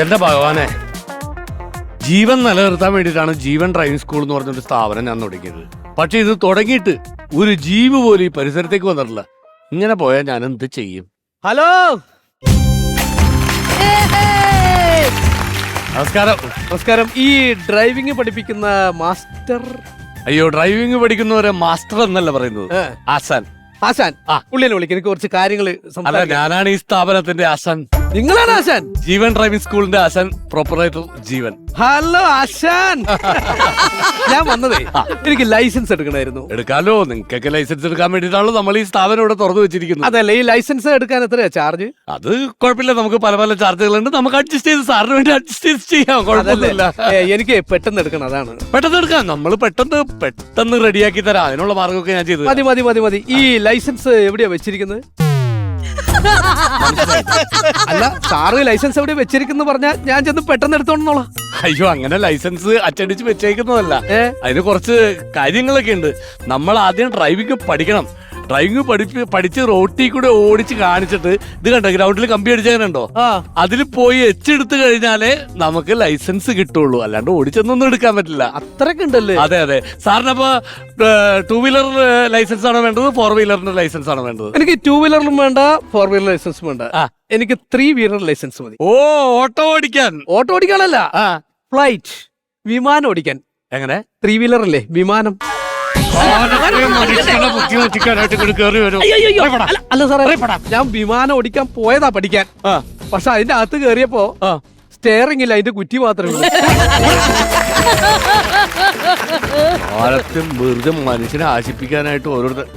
എന്റെ ഭഗവാനെ, ജീവൻ നിലനിർത്താൻ വേണ്ടിയിട്ടാണ് ജീവൻ ഡ്രൈവിംഗ് സ്കൂൾ എന്ന് പറഞ്ഞൊരു സ്ഥാപനം ഞാൻ തുടങ്ങിയത്. പക്ഷെ ഇത് തുടങ്ങിയിട്ട് ഒരു ജീവ് പോലും ഈ പരിസരത്തേക്ക് വന്നിട്ടില്ല. ഇങ്ങനെ പോയാൽ ഞാൻ എന്ത് ചെയ്യും? ഹലോ, നമസ്കാരം. നമസ്കാരം. ഈ ഡ്രൈവിംഗ് പഠിപ്പിക്കുന്ന മാസ്റ്റർ? അയ്യോ, ഡ്രൈവിംഗ് പഠിക്കുന്നവരെ മാസ്റ്റർ എന്നല്ല പറയുന്നത്, ആശാൻ. ആശാൻ? പുള്ളിനെ വിളിക്കും, എനിക്ക് കുറച്ച് കാര്യങ്ങൾ അല്ല, ഞാനാണ് ഈ സ്ഥാപനത്തിന്റെ ആശാൻ. നിങ്ങളാണ് ആശാൻ? ജീവൻ ഡ്രൈവിംഗ് സ്കൂളിന്റെ ആശാൻ, പ്രൊപ്പറേറ്റർ ജീവൻ. ഹലോ ആശാൻ, ഞാൻ വന്നതേ എനിക്ക് ലൈസൻസ് എടുക്കണമായിരുന്നു. എടുക്കാലോ, നിങ്ങൾക്കൊക്കെ ലൈസൻസ് എടുക്കാൻ വേണ്ടിയിട്ടാണല്ലോ നമ്മൾ ഈ സ്ഥാപനം ഇവിടെ തുറന്നു വെച്ചിരിക്കുന്നത്. അതല്ല, ഈ ലൈസൻസ് എടുക്കാൻ എത്രയാ ചാർജ്? അത് കുഴപ്പമില്ല, നമുക്ക് പല പല ചാർജുകളുണ്ട്. നമുക്ക് അഡ്ജസ്റ്റ് ചെയ്ത് സാറിന് വേണ്ടി അഡ്ജസ്റ്റ് ചെയ്യാം, കുഴപ്പമില്ല. എനിക്ക് പെട്ടെന്ന് എടുക്കണം, അതാണ്. പെട്ടെന്ന് എടുക്കാം, നമ്മൾ പെട്ടെന്ന് റെഡിയാക്കി തരാം. അതിനുള്ള മാർഗമൊക്കെ ഞാൻ ചെയ്തു. മതി മതി മതി മതി. ഈ ലൈസൻസ് എവിടെയാ വെച്ചിരിക്കുന്നത്? അല്ല, സാറ് ലൈസൻസ് എവിടെ വെച്ചിരിക്കുന്നു പറഞ്ഞാൽ ഞാൻ ചെന്ന് പെട്ടെന്ന് എടുത്തോളാം. അയ്യോ, അങ്ങനെ ലൈസൻസ് അച്ചടിച്ച് വെച്ചേക്കുന്നതല്ല. അതിന് കുറച്ച് കാര്യങ്ങളൊക്കെ ഉണ്ട്. നമ്മൾ ആദ്യം ഡ്രൈവിംഗ് പഠിക്കണം. ഡ്രൈവിംഗ് പഠിച്ച് റോട്ടിൽ കൂടെ ഓടിച്ച് കാണിച്ചിട്ട്, ഇത് കണ്ടോ ഗ്രൗണ്ടിൽ കമ്പി അടിച്ചോ, അതിൽ പോയി എച്ചെടുത്ത് കഴിഞ്ഞാലേ നമുക്ക് ലൈസൻസ് കിട്ടുള്ളൂ. അല്ലാണ്ട് ഓടിച്ചൊന്നും എടുക്കാൻ പറ്റില്ല. അത്രയൊക്കെ ഉണ്ടല്ലേ? അതെ അതെ. സാറിനപ്പോ 2 വീലർ ലൈസൻസ് ആണോ വേണ്ടത്, 4 വീലറിന്റെ ലൈസൻസ് ആണോ വേണ്ടത്? എനിക്ക് 2 വീലറിലും വേണ്ട, 4 വീലർ ലൈസൻസും വേണ്ട. എനിക്ക് 3 വീലർ ലൈസൻസ് മതി. ഓ, ഓട്ടോ ഓടിക്കാൻ? ഓട്ടോ ഓടിക്കാനല്ല, ഫ്ലൈറ്റ്, വിമാനം ഓടിക്കാൻ. എങ്ങനെ? 3 വീലർ അല്ലേ, വിമാനം. അല്ല സാറേ, ഞാൻ വിമാനം ഓടിക്കാൻ പോയതാ പഠിക്കാൻ. പക്ഷെ അതിന്റെ അകത്ത് കേറിയപ്പോ സ്റ്റെയറിംഗ് ഇല്ല, അതിന്റെ കുറ്റി മാത്രമേ ഉള്ളൂ. കാലത്തും വെറുതെ മനുഷ്യനെ ആശിപ്പിക്കാനായിട്ട് ഓരോരുത്തർ.